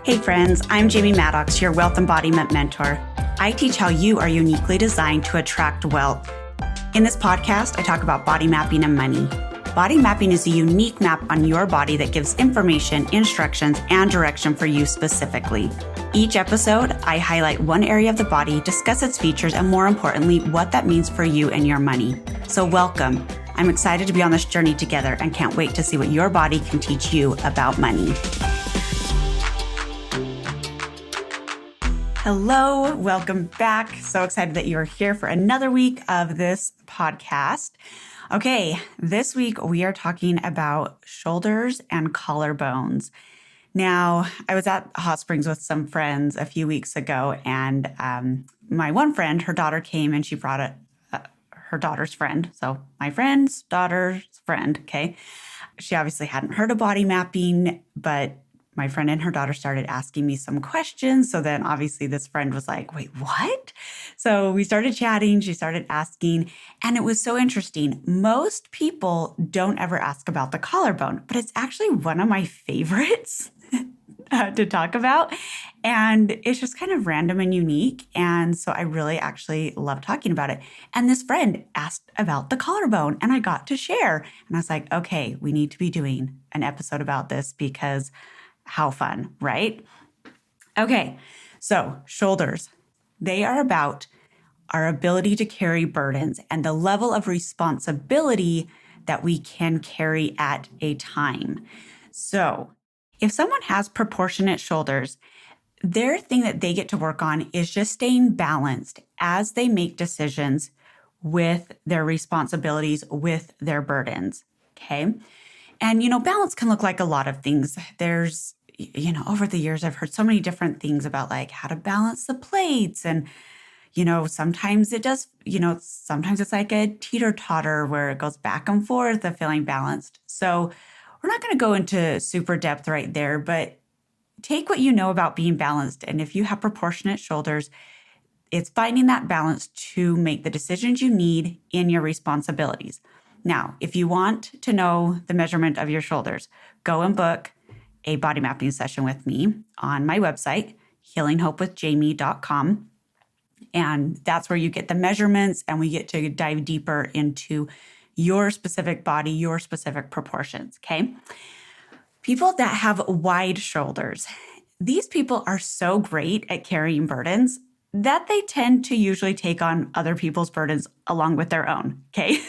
Hey friends, I'm Jamie Maddox, your wealth embodiment mentor. I teach how you are uniquely designed to attract wealth. In this podcast, I talk about body mapping and money. Body mapping is a unique map on your body that gives information, instructions, and direction for you specifically. Each episode, I highlight one area of the body, discuss its features, and more importantly, what that means for you and your money. So welcome. I'm excited to be on this journey together and can't wait to see what your body can teach you about money. Hello, welcome back. So excited that you are here for another week of this podcast. Okay, this week we are talking about shoulders and collarbones. Now, I was at Hot Springs with some friends a few weeks ago, and my one friend, her daughter came and she brought her daughter's friend. So my friend's daughter's friend, okay? She obviously hadn't heard of body mapping, but my friend and her daughter started asking me some questions. So then obviously this friend was like, wait, what? So we started chatting, she started asking, and it was so interesting. Most people don't ever ask about the collarbone, but it's actually one of my favorites to talk about. And it's just kind of random and unique. And so I really actually love talking about it. And this friend asked about the collarbone and I got to share. And I was like, okay, we need to be doing an episode about this because how fun, right? Okay, so shoulders. They are about our ability to carry burdens and the level of responsibility that we can carry at a time. So if someone has proportionate shoulders, their thing that they get to work on is just staying balanced as they make decisions with their responsibilities, with their burdens, okay? And, balance can look like a lot of things. There's, over the years, I've heard so many different things about like how to balance the plates. And, sometimes it does, sometimes it's like a teeter-totter where it goes back and forth of feeling balanced. So we're not going to go into super depth right there, but take what you know about being balanced. And if you have proportionate shoulders, it's finding that balance to make the decisions you need in your responsibilities. Now, if you want to know the measurement of your shoulders, go and book a body mapping session with me on my website, healinghopewithjamie.com. And that's where you get the measurements and we get to dive deeper into your specific body, your specific proportions, okay? People that have wide shoulders, these people are so great at carrying burdens that they tend to usually take on other people's burdens along with their own, okay?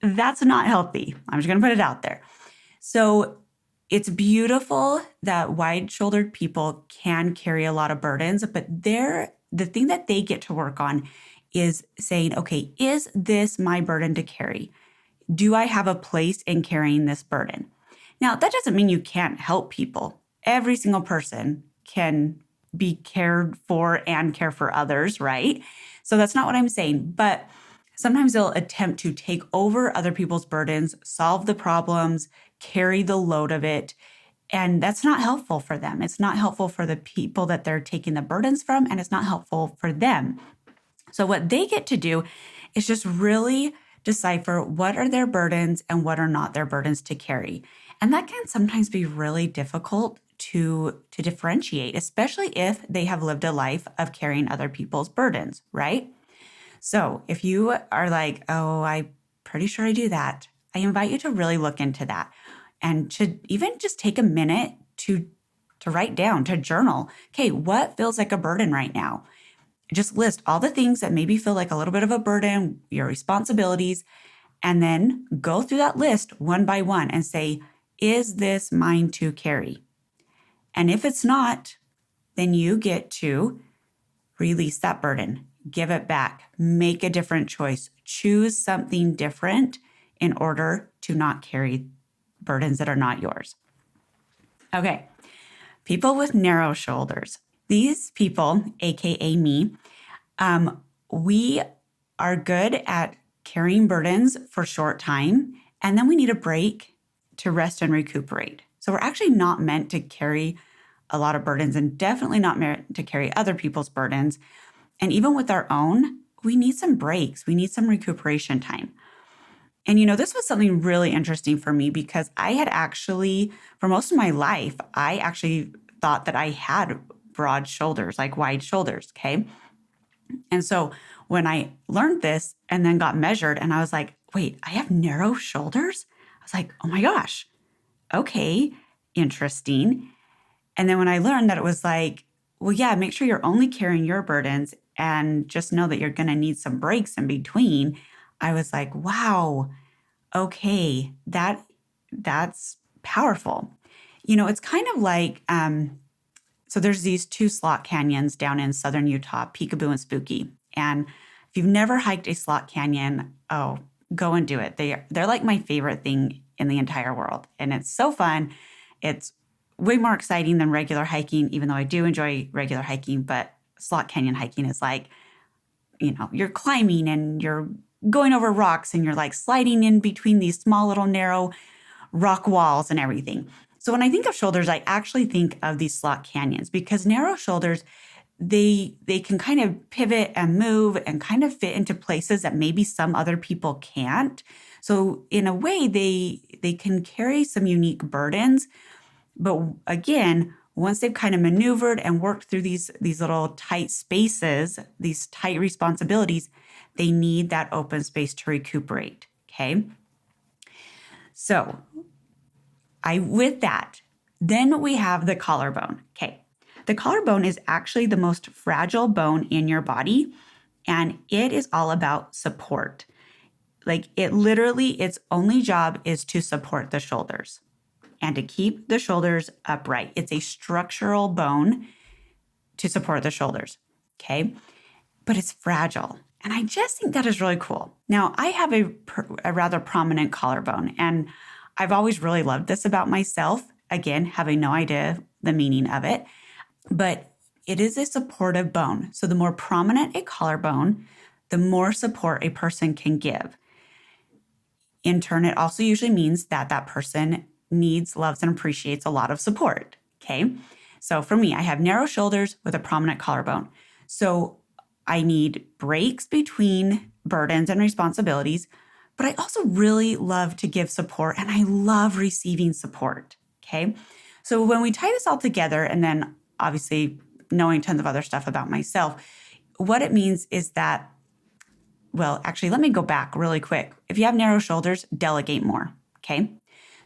That's not healthy. I'm just going to put it out there. So it's beautiful that wide-shouldered people can carry a lot of burdens, but the thing that they get to work on is saying, okay, is this my burden to carry? Do I have a place in carrying this burden? Now, that doesn't mean you can't help people. Every single person can be cared for and care for others, right? So that's not what I'm saying, but sometimes they'll attempt to take over other people's burdens, solve the problems, carry the load of it. And that's not helpful for them. It's not helpful for the people that they're taking the burdens from, and it's not helpful for them. So what they get to do is just really decipher what are their burdens and what are not their burdens to carry. And that can sometimes be really difficult to differentiate, especially if they have lived a life of carrying other people's burdens, right? So if you are like, oh, I'm pretty sure I do that, I invite you to really look into that and to even just take a minute to write down, to journal. Okay, what feels like a burden right now? Just list all the things that maybe feel like a little bit of a burden, your responsibilities, and then go through that list one by one and say, is this mine to carry? And if it's not, then you get to release that burden. Give it back, make a different choice, choose something different in order to not carry burdens that are not yours. Okay, people with narrow shoulders. These people, AKA me, we are good at carrying burdens for a short time, and then we need a break to rest and recuperate. So we're actually not meant to carry a lot of burdens and definitely not meant to carry other people's burdens. And even with our own, we need some breaks. We need some recuperation time. And this was something really interesting for me because I had actually, for most of my life, I actually thought that I had broad shoulders, like wide shoulders. Okay. And so when I learned this and then got measured and I was like, wait, I have narrow shoulders? I was like, oh my gosh, okay, interesting. And then when I learned that it was like, well, yeah, make sure you're only carrying your burdens and just know that you're going to need some breaks in between. I was like, wow, okay, that's powerful. It's kind of like, so there's these two slot canyons down in southern Utah, Peekaboo and Spooky. And if you've never hiked a slot canyon, oh, go and do it. They're like my favorite thing in the entire world. And it's so fun. It's way more exciting than regular hiking, even though I do enjoy regular hiking, but slot canyon hiking is like, you're climbing and you're going over rocks and you're like sliding in between these small little narrow rock walls and everything. So when I think of shoulders, I actually think of these slot canyons because narrow shoulders, they can kind of pivot and move and kind of fit into places that maybe some other people can't. So in a way, they can carry some unique burdens. But again, once they've kind of maneuvered and worked through these little tight spaces, these tight responsibilities, they need that open space to recuperate. Okay. So with that, then we have the collarbone. Okay. The collarbone is actually the most fragile bone in your body, and it is all about support. Like its only job is to support the shoulders and to keep the shoulders upright. It's a structural bone to support the shoulders. Okay. But it's fragile. And I just think that is really cool. Now, I have a rather prominent collarbone, and I've always really loved this about myself. Again, having no idea the meaning of it, but it is a supportive bone. So the more prominent a collarbone, the more support a person can give. In turn, it also usually means that that person needs, loves, and appreciates a lot of support. Okay. So for me, I have narrow shoulders with a prominent collarbone. So I need breaks between burdens and responsibilities, but I also really love to give support and I love receiving support. Okay. So when we tie this all together, and then obviously knowing tons of other stuff about myself, what it means is that, well, actually, let me go back really quick. If you have narrow shoulders, delegate more. Okay.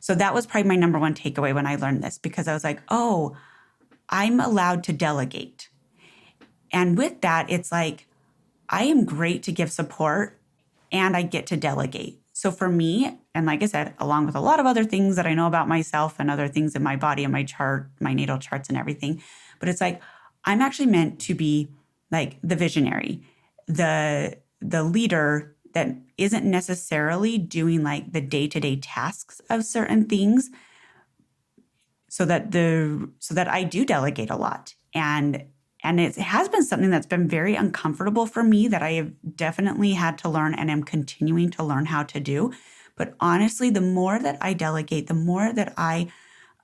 So that was probably my number one takeaway when I learned this, because I was like, oh, I'm allowed to delegate. And with that, it's like, I am great to give support and I get to delegate. So for me, and like I said, along with a lot of other things that I know about myself and other things in my body and my chart, my natal charts and everything, but it's like, I'm actually meant to be like the visionary, the leader that isn't necessarily doing like the day-to-day tasks of certain things, so that I do delegate a lot. And it has been something that's been very uncomfortable for me that I have definitely had to learn and am continuing to learn how to do. But honestly, the more that I delegate, the more that I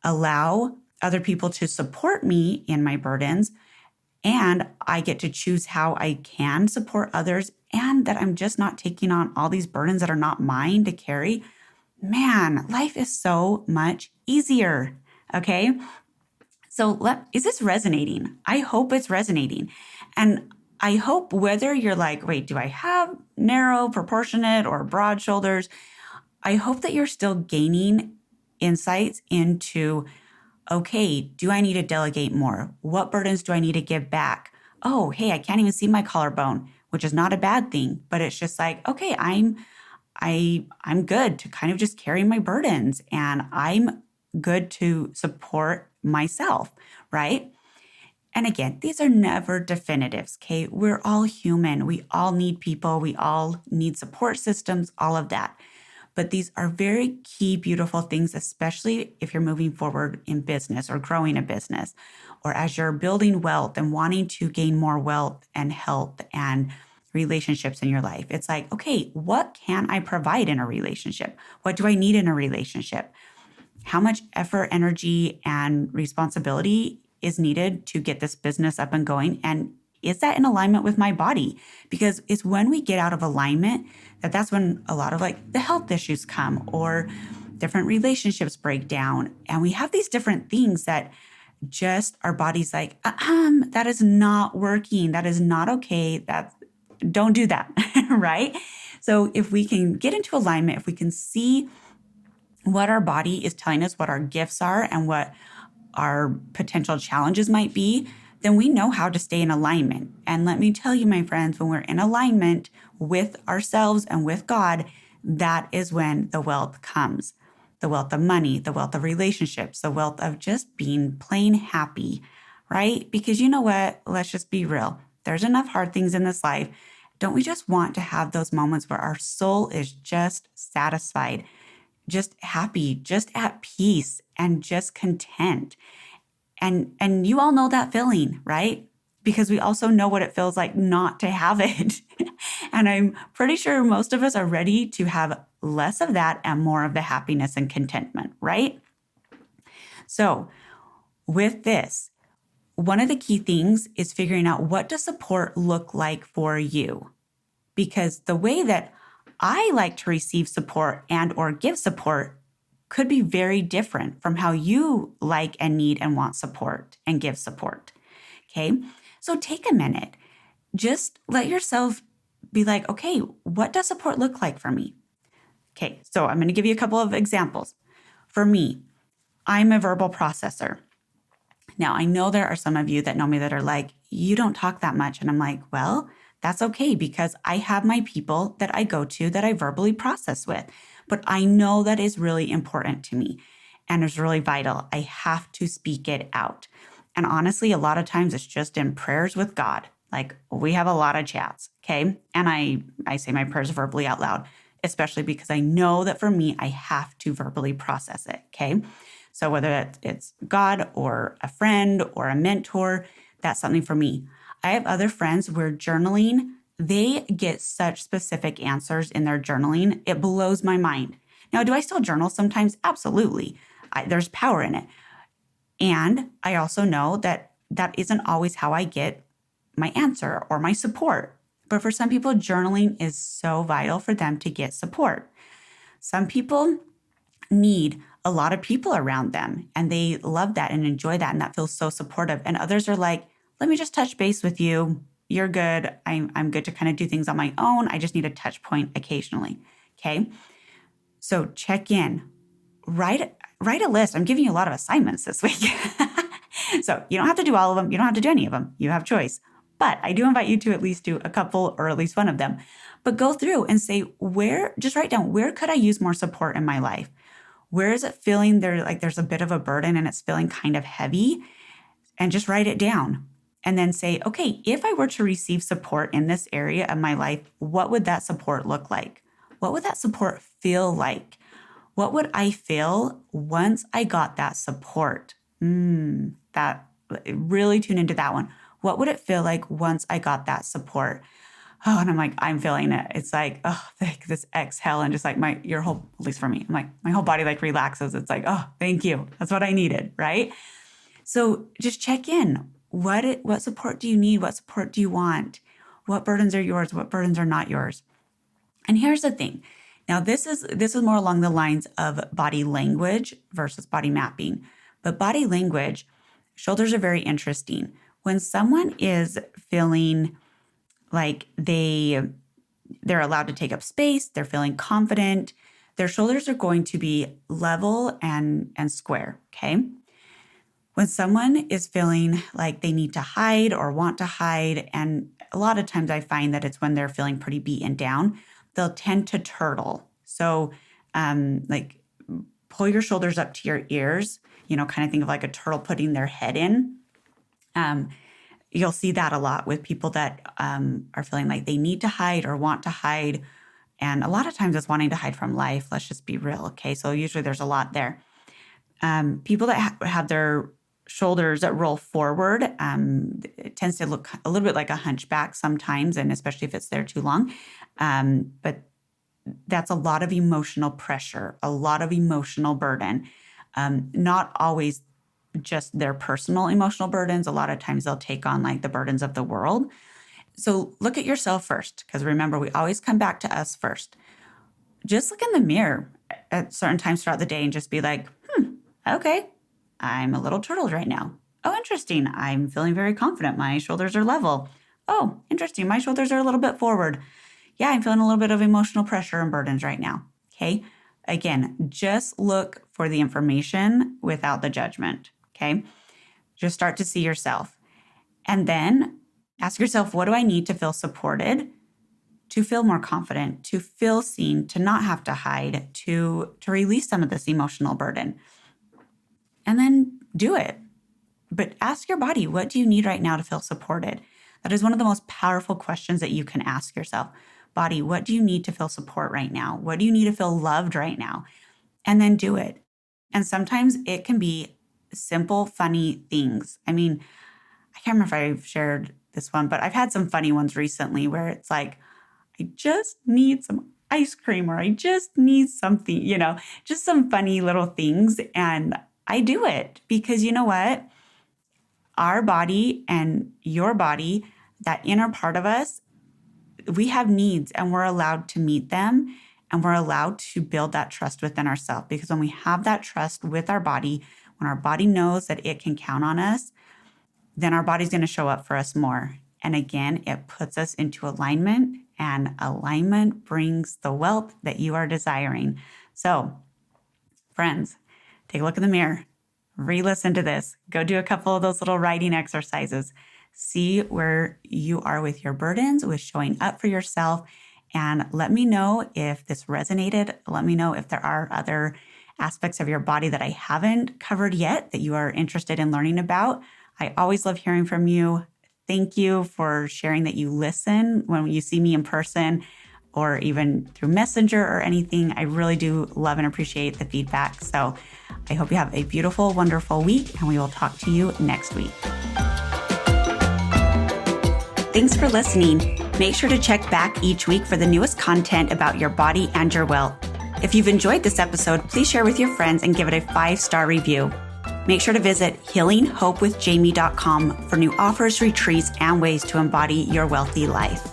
allow other people to support me in my burdens, and I get to choose how I can support others, and that I'm just not taking on all these burdens that are not mine to carry, man, life is so much easier. Okay. So is this resonating? I hope it's resonating. And I hope whether you're like, wait, do I have narrow, proportionate, or broad shoulders? I hope that you're still gaining insights into, okay, do I need to delegate more? What burdens do I need to give back? Oh, hey, I can't even see my collarbone, which is not a bad thing, but it's just like, okay, I'm good to kind of just carry my burdens, and I'm good to support myself, right? And again, these are never definitives, okay? We're all human. We all need people. We all need support systems, all of that. But these are very key, beautiful things, especially if you're moving forward in business or growing a business, or as you're building wealth and wanting to gain more wealth and health and relationships in your life. It's like, okay, what can I provide in a relationship? What do I need in a relationship? How much effort, energy, and responsibility is needed to get this business up and going? And is that in alignment with my body? Because it's when we get out of alignment that's when a lot of like the health issues come, or different relationships break down. And we have these different things that just our body's like, that is not working. That is not okay. Don't do that, right? So if we can get into alignment, if we can see what our body is telling us, what our gifts are, and what our potential challenges might be, then we know how to stay in alignment. And let me tell you, my friends, when we're in alignment with ourselves and with God, that is when the wealth comes. The wealth of money, the wealth of relationships, the wealth of just being plain happy, right? Because you know what? Let's just be real. There's enough hard things in this life. Don't we just want to have those moments where our soul is just satisfied, just happy, just at peace, and just content? And you all know that feeling, right? Because we also know what it feels like not to have it. And I'm pretty sure most of us are ready to have less of that and more of the happiness and contentment, right? So with this, one of the key things is figuring out, what does support look like for you? Because the way that I like to receive support and or give support could be very different from how you like and need and want support and give support. Okay. So take a minute, just let yourself be like, okay, what does support look like for me? Okay. So I'm going to give you a couple of examples. For me, I'm a verbal processor. Now, I know there are some of you that know me that are like, you don't talk that much. And I'm like, well, that's okay, because I have my people that I go to that I verbally process with. But I know that is really important to me and it's really vital. I have to speak it out. And honestly, a lot of times it's just in prayers with God. Like, we have a lot of chats, okay? And I say my prayers verbally out loud, especially because I know that for me, I have to verbally process it, okay? So whether it's God or a friend or a mentor, that's something for me. I have other friends where journaling, they get such specific answers in their journaling. It blows my mind. Now, do I still journal sometimes? Absolutely. There's power in it. And I also know that that isn't always how I get my answer or my support. But for some people, journaling is so vital for them to get support. Some people need a lot of people around them and they love that and enjoy that, and that feels so supportive. And others are like, let me just touch base with you. You're good. I'm good to kind of do things on my own. I just need a touch point occasionally. Okay. So check in, write a list. I'm giving you a lot of assignments this week. So you don't have to do all of them. You don't have to do any of them. You have choice. But I do invite you to at least do a couple or at least one of them. But go through and say, just write down, where could I use more support in my life? Where is it feeling there's a bit of a burden and it's feeling kind of heavy? And just write it down. And then say, okay, if I were to receive support in this area of my life, what would that support look like? What would that support feel like? What would I feel once I got that support? That really tune into that one. What would it feel like once I got that support? Oh, and I'm like, I'm feeling it. It's like, oh, like this exhale and just like your whole, at least for me, I'm like, my whole body like relaxes. It's like, oh, thank you. That's what I needed, right? So just check in. What support do you need? What support do you want? What burdens are yours? What burdens are not yours? And here's the thing. Now, this is more along the lines of body language versus body mapping. But body language, shoulders are very interesting. When someone is feeling like they're allowed to take up space, they're feeling confident, their shoulders are going to be level and square, okay? When someone is feeling like they need to hide or want to hide, and a lot of times I find that it's when they're feeling pretty beaten down, they'll tend to turtle. So like pull your shoulders up to your ears, kind of think of like a turtle putting their head in. You'll see that a lot with people that are feeling like they need to hide or want to hide. And a lot of times it's wanting to hide from life. Let's just be real, okay? So usually there's a lot there. People that have their shoulders that roll forward, it tends to look a little bit like a hunchback sometimes, and especially if it's there too long. But that's a lot of emotional pressure, a lot of emotional burden. Not always just their personal emotional burdens. A lot of times they'll take on like the burdens of the world. So look at yourself first, because remember, we always come back to us first. Just look in the mirror at certain times throughout the day and just be like, okay, I'm a little turtled right now. Oh, interesting. I'm feeling very confident. My shoulders are level. Oh, interesting. My shoulders are a little bit forward. Yeah, I'm feeling a little bit of emotional pressure and burdens right now. Okay. Again, just look for the information without the judgment. Okay. Just start to see yourself. And then ask yourself, what do I need to feel supported, to feel more confident, to feel seen, to not have to hide, to release some of this emotional burden? And then do it. But ask your body, what do you need right now to feel supported? That is one of the most powerful questions that you can ask yourself. Body, what do you need to feel support right now? What do you need to feel loved right now? And then do it. And sometimes it can be simple, funny things. I mean, I can't remember if I've shared this one, but I've had some funny ones recently where it's like, I just need some ice cream, or I just need something, just some funny little things. And I do it because you know what? Our body and your body, that inner part of us, we have needs and we're allowed to meet them, and we're allowed to build that trust within ourselves. Because when we have that trust with our body, when our body knows that it can count on us, then our body's going to show up for us more. And again, it puts us into alignment, and alignment brings the wealth that you are desiring. So, friends, take a look in the mirror, re-listen to this, go do a couple of those little writing exercises, see where you are with your burdens, with showing up for yourself, and let me know if this resonated. Let me know if there are other aspects of your body that I haven't covered yet that you are interested in learning about. I always love hearing from you. Thank you for sharing that you listen when you see me in person or even through Messenger or anything. I really do love and appreciate the feedback. So I hope you have a beautiful, wonderful week, and we will talk to you next week. Thanks for listening. Make sure to check back each week for the newest content about your body and your wealth. If you've enjoyed this episode, please share with your friends and give it a 5-star review. Make sure to visit healinghopewithjamie.com for new offers, retreats, and ways to embody your wealthy life.